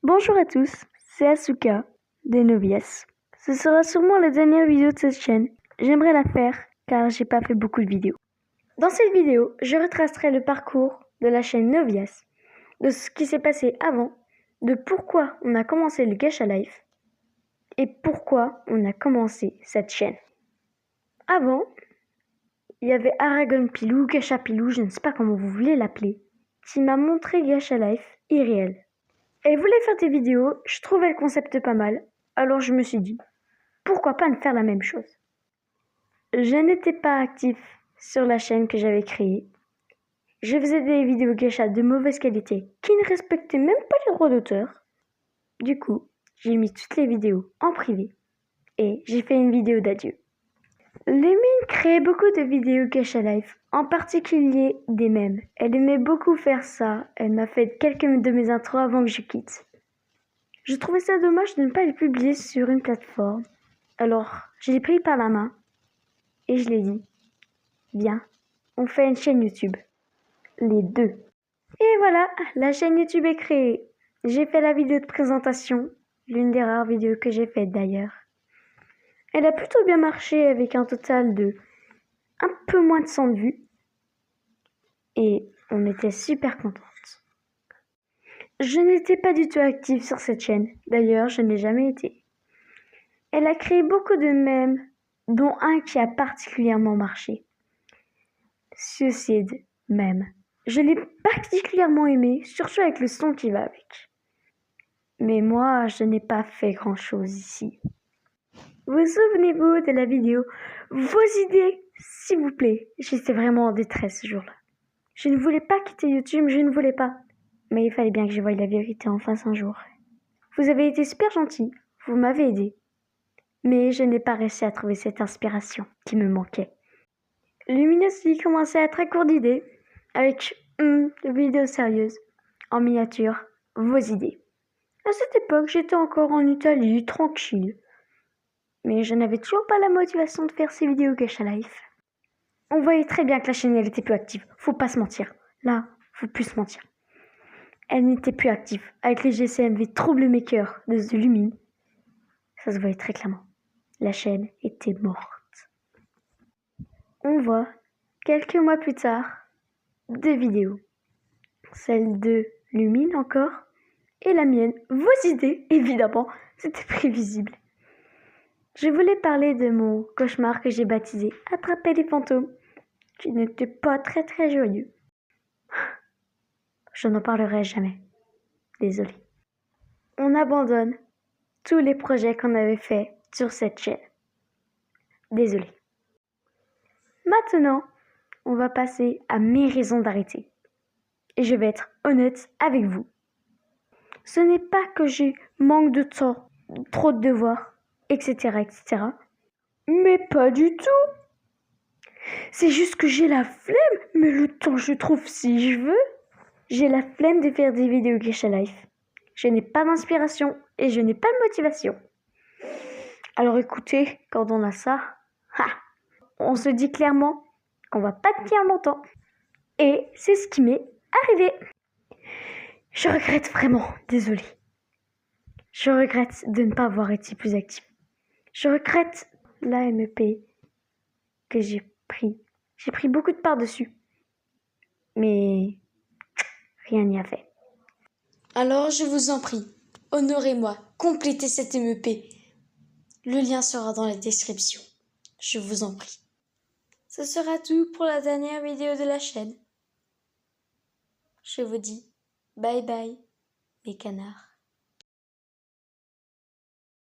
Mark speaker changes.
Speaker 1: Bonjour à tous, c'est Asuka des Novias. Ce sera sûrement la dernière vidéo de cette chaîne. J'aimerais la faire car j'ai pas fait beaucoup de vidéos. Dans cette vidéo, je retracerai le parcours de la chaîne Novias, de ce qui s'est passé avant, de pourquoi on a commencé le Gacha Life et pourquoi on a commencé cette chaîne. Avant, il y avait Aragon Pilou, Gacha Pilou, je ne sais pas comment vous voulez l'appeler, qui m'a montré Gacha Life irréel. Elle voulait faire des vidéos, je trouvais le concept pas mal, alors je me suis dit, pourquoi pas ne faire la même chose. Je n'étais pas actif sur la chaîne que j'avais créée. Je faisais des vidéos gacha de mauvaise qualité qui ne respectaient même pas les droits d'auteur. Du coup, j'ai mis toutes les vidéos en privé et j'ai fait une vidéo d'adieu. Lumine créait beaucoup de vidéos Gacha Life, en particulier des mèmes. Elle aimait beaucoup faire ça, elle m'a fait quelques de mes intros avant que je quitte. Je trouvais ça dommage de ne pas les publier sur une plateforme. Alors, je l'ai pris par la main et je l'ai dit, viens, on fait une chaîne YouTube. Les deux. Et voilà, la chaîne YouTube est créée. J'ai fait la vidéo de présentation, l'une des rares vidéos que j'ai faites d'ailleurs. Elle a plutôt bien marché avec un total de un peu moins de 100 vues. Et on était super contente. Je n'étais pas du tout active sur cette chaîne. D'ailleurs, je n'ai jamais été. Elle a créé beaucoup de mèmes, dont un qui a particulièrement marché. Suicide mème. Je l'ai particulièrement aimé, surtout avec le son qui va avec. Mais moi, je n'ai pas fait grand-chose ici. Vous souvenez-vous de la vidéo? Vos idées, s'il vous plaît. J'étais vraiment en détresse ce jour-là. Je ne voulais pas quitter YouTube, je ne voulais pas. Mais il fallait bien que je voie la vérité en face un jour. Vous avez été super gentils, vous m'avez aidé. Mais je n'ai pas réussi à trouver cette inspiration qui me manquait. Luminosity commençait à être à court d'idées, avec une vidéo sérieuse, en miniature, vos idées. À cette époque, j'étais encore en Italie, tranquille. Mais je n'avais toujours pas la motivation de faire ces vidéos Gacha Life. On voyait très bien que la chaîne elle était plus active, faut pas se mentir. Là, faut plus se mentir. Elle n'était plus active, avec les GCMV Troublemaker de The Lumine. Ça se voyait très clairement. La chaîne était morte. On voit, quelques mois plus tard, deux vidéos. Celle de Lumine encore, et la mienne. Vos idées, évidemment, c'était prévisible. Je voulais parler de mon cauchemar que j'ai baptisé « Attraper les fantômes », qui n'était pas très très joyeux. Je n'en parlerai jamais. Désolée. On abandonne tous les projets qu'on avait faits sur cette chaîne. Désolée. Maintenant, on va passer à mes raisons d'arrêter. Et je vais être honnête avec vous. Ce n'est pas que j'ai manque de temps, trop de devoirs, etc., etc. Mais pas du tout. C'est juste que j'ai la flemme, mais le temps je trouve si je veux. J'ai la flemme de faire des vidéos Gacha Life. Je n'ai pas d'inspiration et je n'ai pas de motivation. Alors écoutez, quand on a ça, on se dit clairement qu'on va pas tenir longtemps. Et c'est ce qui m'est arrivé. Je regrette vraiment, désolée. Je regrette de ne pas avoir été plus active. Je regrette la MEP que j'ai pris. J'ai pris beaucoup de part dessus. Mais rien n'y a fait.
Speaker 2: Alors je vous en prie, honorez-moi, complétez cette MEP. Le lien sera dans la description. Je vous en prie. Ce sera tout pour la dernière vidéo de la chaîne. Je vous dis bye bye, mes canards.